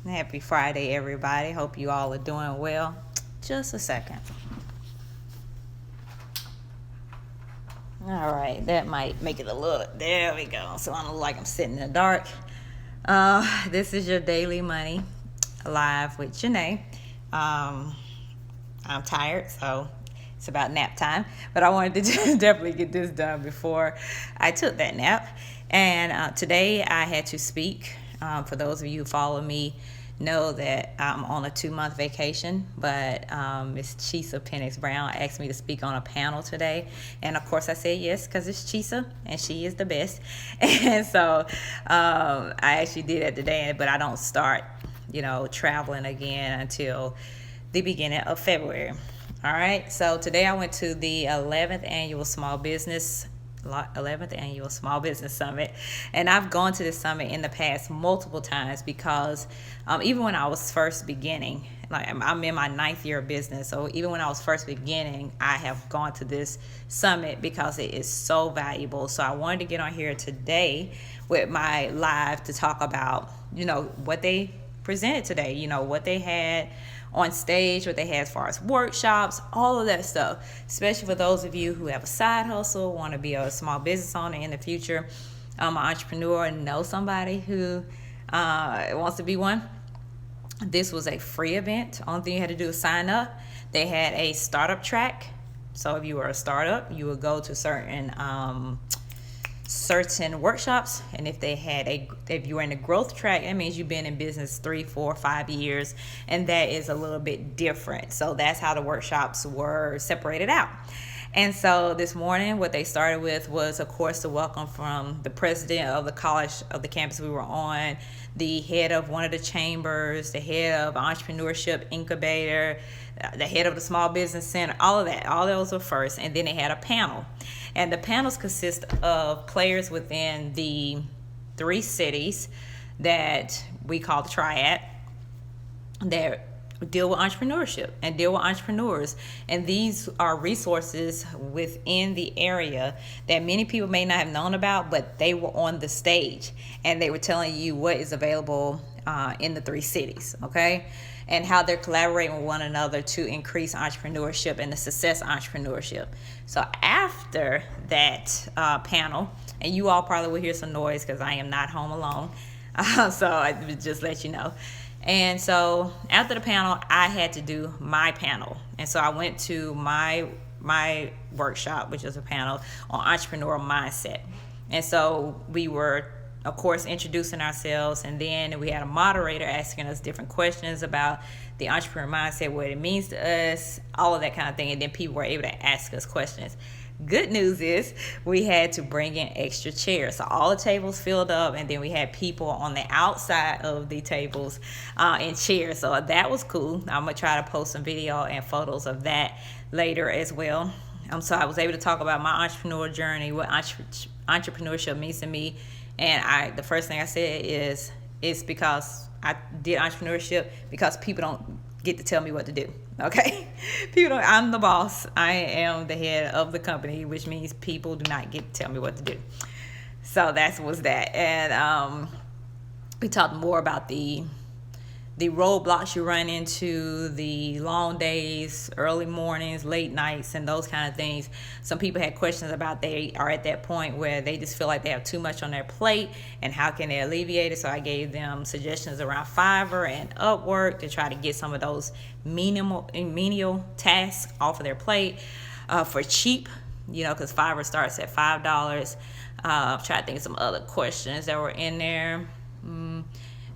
Happy Friday, everybody. Hope you all are doing well. Just a second. All right, that might make it a little. There we go. So I don't look like I'm sitting in the dark. This is your Daily Money live with Janae. I'm tired, so it's about nap time. But I wanted to definitely get this done before I took that nap. And today I had to speak. For those of you who follow me, know that I'm on a 2-month vacation, but Miss Chisa Penix Brown asked me to speak on a panel today, and of course I said yes because it's Chisa and she is the best. And so I actually did that today, but I don't start traveling again until the beginning of February. All right, so today I went to the 11th annual Small Business Summit, and I've gone to this summit in the past multiple times because even when I was first beginning, like I'm in my 9th year of business, so even when I was first beginning, I have gone to this summit because it is so valuable. So I wanted to get on here today with my live to talk about what they presented today, what they had on stage, what they had as far as workshops, all of that stuff, especially for those of you who have a side hustle, want to be a small business owner in the future, an entrepreneur, and know somebody who wants to be one. This was a free event. Only thing you had to do was sign up. They had a startup track. So if you were a startup, you would go to certain workshops, and if you were in the growth track, that means you've been in business 3, 4, 5 years, and that is a little bit different. So that's how the workshops were separated out. And so this morning, what they started with was, of course, the welcome from the president of the college of the campus we were on, the head of one of the chambers, the head of entrepreneurship incubator, the head of the small business center, all those were first. And then they had a panel. And the panels consist of players within the 3 cities that we call the triad that deal with entrepreneurship and deal with entrepreneurs. And these are resources within the area that many people may not have known about, but they were on the stage and they were telling you what is available in the 3 cities, okay? And how they're collaborating with one another to increase entrepreneurship and the success of entrepreneurship. So after that panel, and you all probably will hear some noise because I am not home alone, so I would just let you know. And so after the panel, I had to do my panel. And so I went to my workshop, which is a panel on entrepreneurial mindset. And so we were, of course, introducing ourselves, and then we had a moderator asking us different questions about the entrepreneur mindset, what it means to us, all of that kind of thing, and then people were able to ask us questions. Good news is we had to bring in extra chairs. So all the tables filled up, and then we had people on the outside of the tables in chairs. So that was cool. I'm going to try to post some video and photos of that later as well. So I was able to talk about my entrepreneur journey, what entrepreneurship means to me. And the first thing I said is it's because I did entrepreneurship because people don't get to tell me what to do. Okay, I'm the boss. I am the head of the company, which means people do not get to tell me what to do. So that was that. And we talked more about the roadblocks you run into, the long days, early mornings, late nights, and those kind of things. Some people had questions about they are at that point where they just feel like they have too much on their plate and how can they alleviate it. So I gave them suggestions around Fiverr and Upwork to try to get some of those menial tasks off of their plate for cheap, because Fiverr starts at $5. I'm trying to think of some other questions that were in there.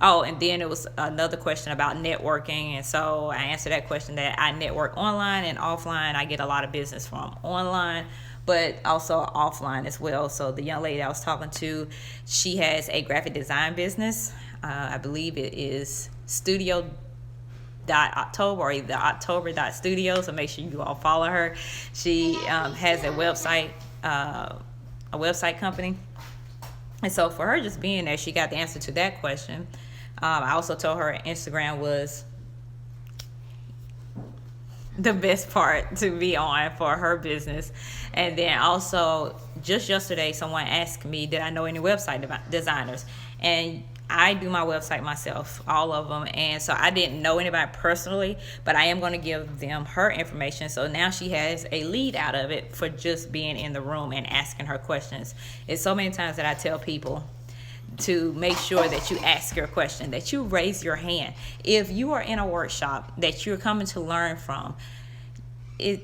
Oh, and then it was another question about networking. And so I answered that question that I network online and offline. I get a lot of business from online, but also offline as well. So the young lady I was talking to, she has a graphic design business. I believe it is studio.october or either october.studio. So make sure you all follow her. She has a website company. And so for her just being there, she got the answer to that question. I also told her Instagram was the best part to be on for her business. And then also just yesterday, someone asked me, did I know any website designers? And I do my website myself, all of them. And so I didn't know anybody personally, but I am going to give them her information. So now she has a lead out of it for just being in the room and asking her questions. It's so many times that I tell people to make sure that you ask your question, that you raise your hand. If you are in a workshop that you're coming to learn from,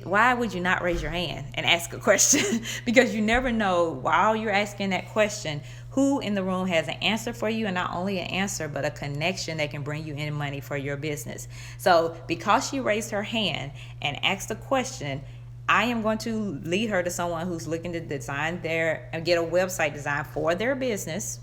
why would you not raise your hand and ask a question? Because you never know, while you're asking that question, who in the room has an answer for you, and not only an answer, but a connection that can bring you in money for your business. So because she raised her hand and asked a question, I am going to lead her to someone who's looking to design get a website design for their business.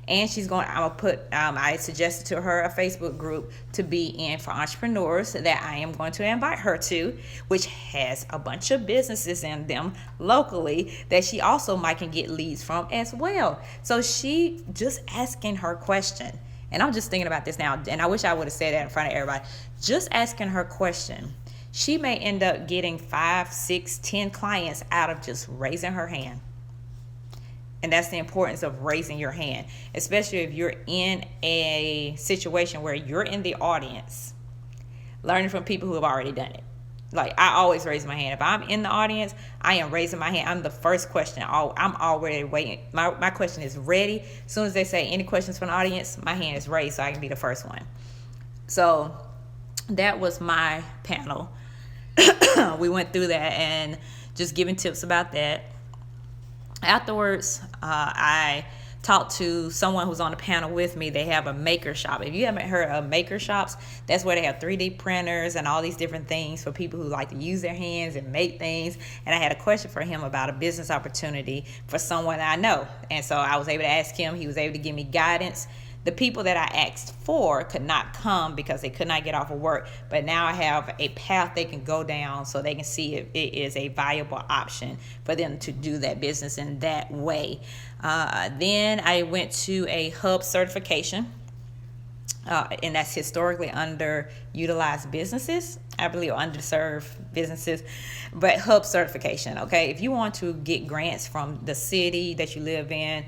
And I suggested to her a Facebook group to be in for entrepreneurs that I am going to invite her to, which has a bunch of businesses in them locally that she also might can get leads from as well. So she just asking her question. And I'm just thinking about this now, and I wish I would have said that in front of everybody. Just asking her question, she may end up getting 5, 6, 10 clients out of just raising her hand. And that's the importance of raising your hand, especially if you're in a situation where you're in the audience, learning from people who have already done it. Like, I always raise my hand. If I'm in the audience, I am raising my hand. I'm the first question. I'm already waiting. My question is ready. As soon as they say any questions from the audience, my hand is raised so I can be the first one. So that was my panel. We went through that and just giving tips about that. Afterwards, I talked to someone who's on the panel with me. They have a maker shop. If you haven't heard of maker shops, that's where they have 3D printers and all these different things for people who like to use their hands and make things. And I had a question for him about a business opportunity for someone I know. And so I was able to ask him. He was able to give me guidance. The people that I asked for could not come because they could not get off of work. But now I have a path they can go down so they can see if it is a viable option for them to do that business in that way. Then I went to a hub certification. And that's historically underutilized businesses, I believe, underserved businesses, but hub certification. Okay, if you want to get grants from the city that you live in,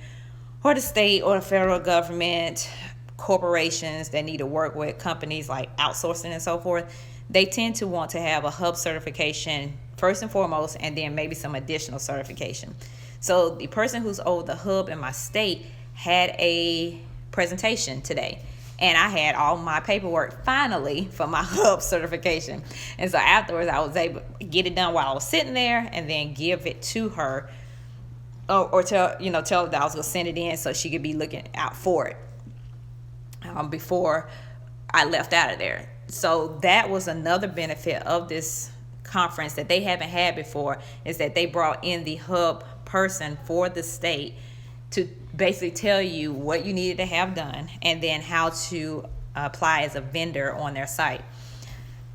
or the state or the federal government, corporations that need to work with companies like outsourcing and so forth, they tend to want to have a hub certification first and foremost, and then maybe some additional certification. So the person who's over the hub in my state had a presentation today, and I had all my paperwork finally for my hub certification. And so afterwards, I was able to get it done while I was sitting there and then give it to her. Or tell her that I was going to send it in so she could be looking out for it before I left out of there. So that was another benefit of this conference that they haven't had before, is that they brought in the hub person for the state to basically tell you what you needed to have done and then how to apply as a vendor on their site.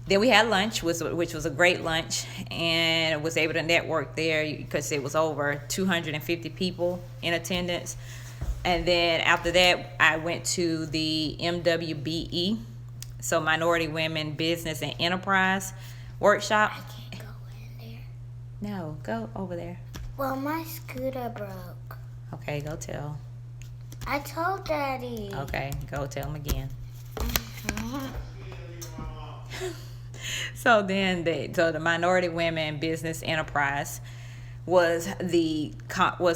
Then we had lunch, which was a great lunch, and was able to network there because it was over 250 people in attendance. And then after that, I went to the MWBE, so Minority Women Business and Enterprise Workshop. I can't go in there. No, go over there. Well, my scooter broke. Okay, go tell. I told Daddy. Okay, go tell him again. So then the Minority Women Business Enterprise was the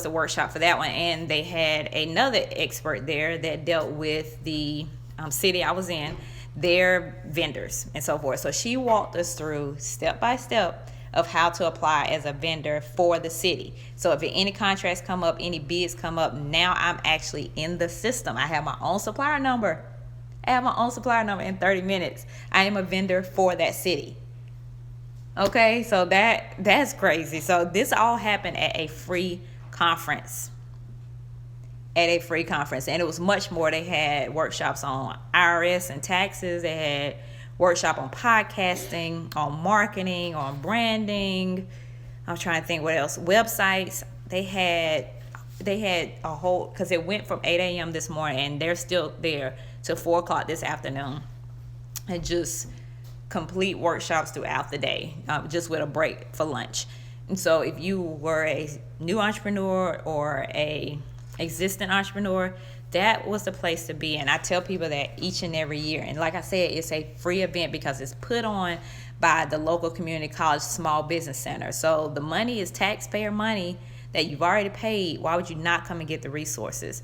workshop for that one, and they had another expert there that dealt with the city I was in, their vendors and so forth. So she walked us through step by step of how to apply as a vendor for the city. So if any contracts come up, any bids come up, now I'm actually in the system. I have my own supplier number. In 30 minutes. I am a vendor for that city. Okay, so that's crazy. So this all happened at a free conference. And it was much more. They had workshops on IRS and taxes. They had workshop on podcasting, on marketing, on branding. I'm trying to think what else. Websites. They had a whole, because it went from 8 a.m. this morning, and they're still there till 4 o'clock this afternoon, and just complete workshops throughout the day, just with a break for lunch. And so if you were a new entrepreneur or a existing entrepreneur, that was the place to be. And I tell people that each and every year. And like I said, it's a free event because it's put on by the local community college small business center. So the money is taxpayer money that you've already paid. Why would you not come and get the resources?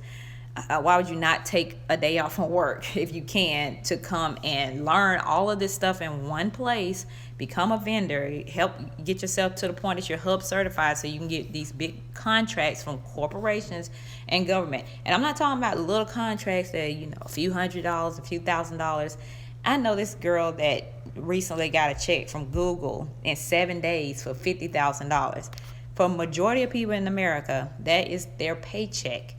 Why would you not take a day off from work if you can to come and learn all of this stuff in one place, become a vendor, help get yourself to the point that you're hub certified so you can get these big contracts from corporations and government. And I'm not talking about little contracts that, a few $100s, a few $1,000s. I know this girl that recently got a check from Google in 7 days for $50,000. For a majority of people in America, that is their paycheck,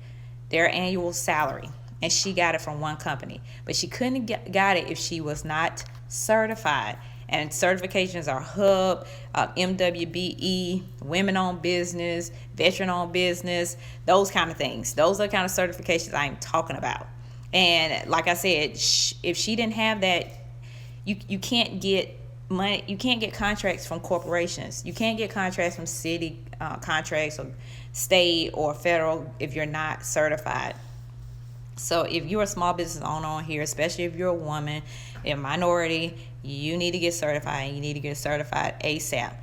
their annual salary, and she got it from one company. But she couldn't got it if she was not certified. And certifications are HUB, MWBE, women-owned business, veteran-owned business, those kind of things. Those are the kind of certifications I'm talking about. And like I said, if she didn't have that, you can't get money. You can't get contracts from corporations. You can't get contracts from city contracts or state or federal if you're not certified. So if you're a small business owner on here, especially if you're a woman, a minority, you need to get certified, and you need to get certified ASAP.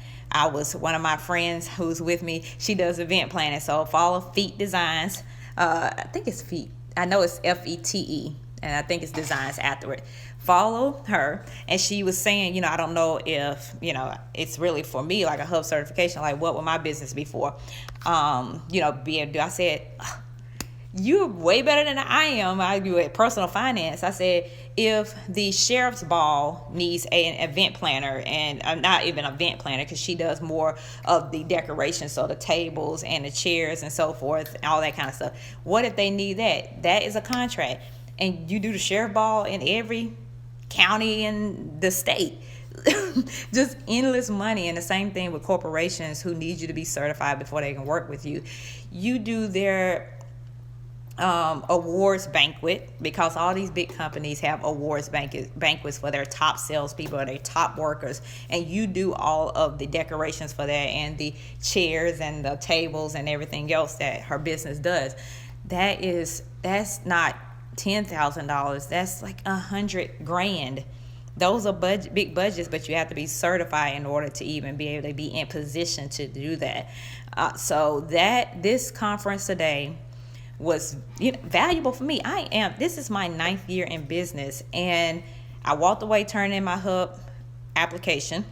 One of my friends who's with me, she does event planning. So follow Feet Designs. I think it's Feet. I know it's FETE, and I think it's Designs after it. Follow her. And she was saying, I don't know if, it's really for me, like a hub certification, like what would my business be for? Be able to do. I said, you're way better than I am. I do at personal finance. I said, if the sheriff's ball needs an event planner, and not even an event planner because she does more of the decorations, so the tables and the chairs and so forth, and all that kind of stuff. What if they need that? That is a contract. And you do the sheriff ball in every county in the state. Just endless money. And the same thing with corporations who need you to be certified before they can work with you. You do their awards banquet, because all these big companies have awards banquets for their top salespeople or their top workers, and you do all of the decorations for that and the chairs and the tables and everything else that her business does. That's not $10,000. That's like $100,000. Those are big budgets, but you have to be certified in order to even be able to be in position to do that. So this conference today was valuable for me. This is my 9th year in business, and I walked away turning in my hub application.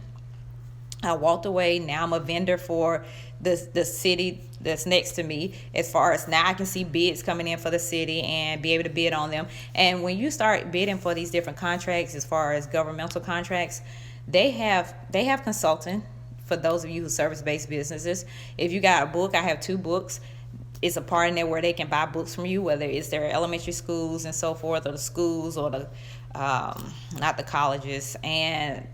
I walked away. Now I'm a vendor for the city that's next to me, as far as now I can see bids coming in for the city and be able to bid on them. And when you start bidding for these different contracts, as far as governmental contracts, they have consulting for those of you who service-based businesses. If you got a book, I have 2 books. It's a part in there where they can buy books from you, whether it's their elementary schools and so forth, or the schools, or the not the colleges, and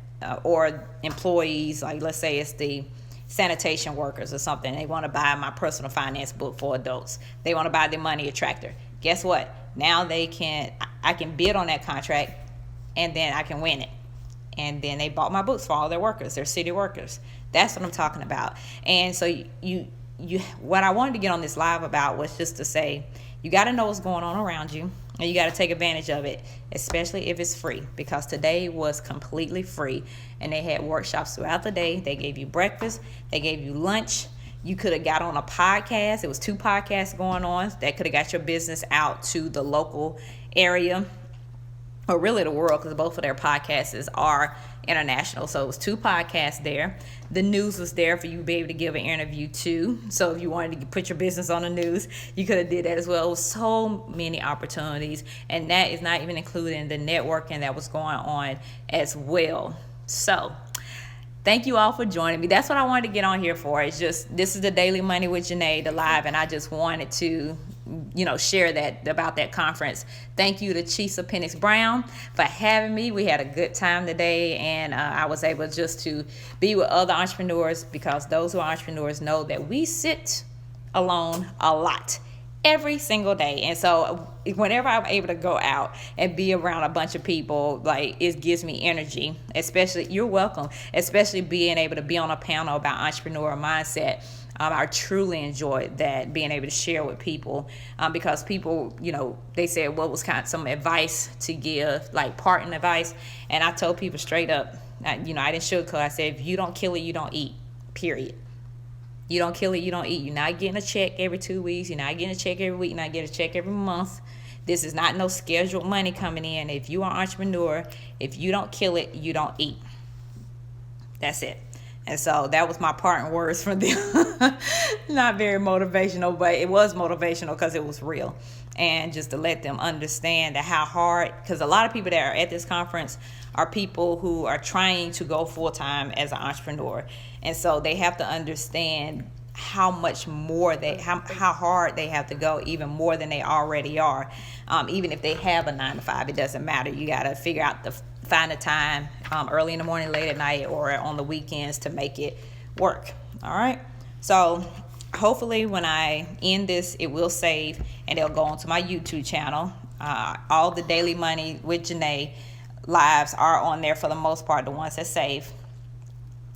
or employees. Like, let's say it's the sanitation workers or something. They want to buy my personal finance book for adults. They want to buy the Money Attractor. Guess what? Now I can bid on that contract, and then I can win it. And then they bought my books for all their workers, their city workers. That's what I'm talking about. And so what I wanted to get on this live about was just to say, you got to know what's going on around you, and you got to take advantage of it, especially if it's free, because today was completely free, and they had workshops throughout the day. They gave you breakfast, they gave you lunch. You could have got on a podcast. It was 2 podcasts going on that could have got your business out to the local area, or really the world, because both of their podcasts are international. So it was 2 podcasts there. The news was there for you to be able to give an interview to. So if you wanted to put your business on the news, you could have did that as well. It was so many opportunities, and that is not even including the networking that was going on as well. So thank you all for joining me. That's what I wanted to get on here for. It's just, this is the Daily Money with Janae, the live, and I just wanted to share that about that conference. Thank you to Chisa Penix Brown for having me. We had a good time today, and I was able just to be with other entrepreneurs, because those who are entrepreneurs know that we sit alone a lot every single day. And so whenever I'm able to go out and be around a bunch of people, like, it gives me energy. Especially, you're welcome, especially being able to be on a panel about entrepreneur mindset. I truly enjoyed that, being able to share with people, because people, they said what was kind of some advice to give, like parting advice. And I told people straight up, I didn't sugarcoat. I said, if you don't kill it, you don't eat, period. You don't kill it, you don't eat. You're not getting a check every 2 weeks. You're not getting a check every week. You're not getting a check every month. This is not no scheduled money coming in. If you are an entrepreneur, if you don't kill it, you don't eat. That's it. And so that was my parting words from them. Not very motivational, but it was motivational because it was real. And just to let them understand that how hard, because a lot of people that are at this conference are people who are trying to go full-time as an entrepreneur. And so they have to understand how much more how hard they have to go, even more than they already are. Even if they have a 9-to-5, it doesn't matter. You got to figure out find the time early in the morning, late at night, or on the weekends to make it work. All right. So hopefully when I end this, it will save and it'll go onto my YouTube channel. All the Daily Money with Janae lives are on there for the most part, the ones that save.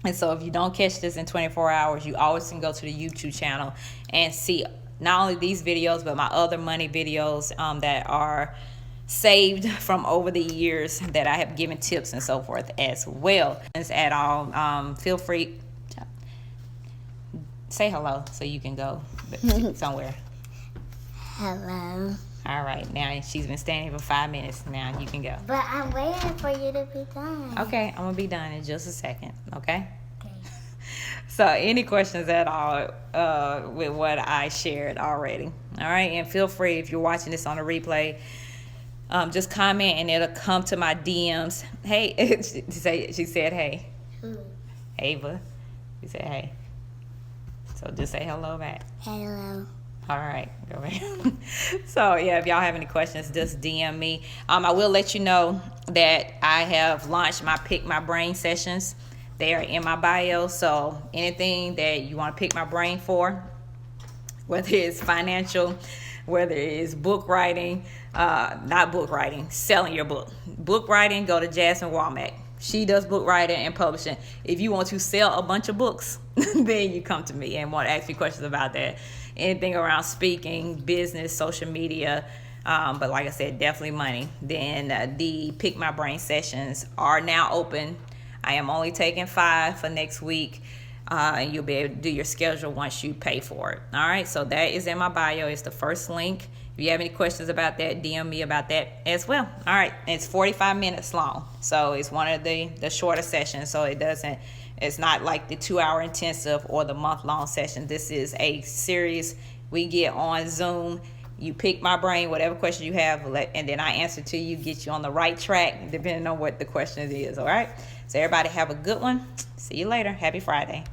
And so if you don't catch this in 24 hours, you always can go to the YouTube channel and see not only these videos, but my other money videos that are saved from over the years that I have given tips and so forth as well. At all, feel free. Say hello so you can go somewhere. Hello. All right, now she's been standing for 5 minutes. Now you can go. But I'm waiting for you to be done. Okay, I'm gonna be done in just a second. Okay. Okay. So any questions at all with what I shared already? All right, and feel free if you're watching this on a replay, just comment and it'll come to my DMs. Hey, she said hey. Who? Ava. She said hey. So just say hello back. Hello. All right, go ahead. So yeah, if y'all have any questions, just DM me. I will let you know that I have launched my Pick My Brain sessions. They are in my bio. So anything that you want to pick my brain for, whether it's financial, whether it's book writing, not book writing, selling your book. Book writing, go to Jasmine Womack. She does book writing and publishing. If you want to sell a bunch of books, then you come to me and want to ask me questions about that. Anything around speaking, business, social media, but like I said, definitely money. Then the Pick My Brain sessions are now open. I am only taking 5 for next week. And you'll be able to do your schedule once you pay for it. All right, so that is in my bio. It's the first link. If you have any questions about that, DM me about that as well. All right, it's 45 minutes long. So it's one of the shorter sessions. So it's not like the 2-hour intensive or the month-long session. This is a series we get on Zoom. You pick my brain, whatever question you have, and then I answer to you, get you on the right track, depending on what the question is. All right, so everybody have a good one. See you later. Happy Friday.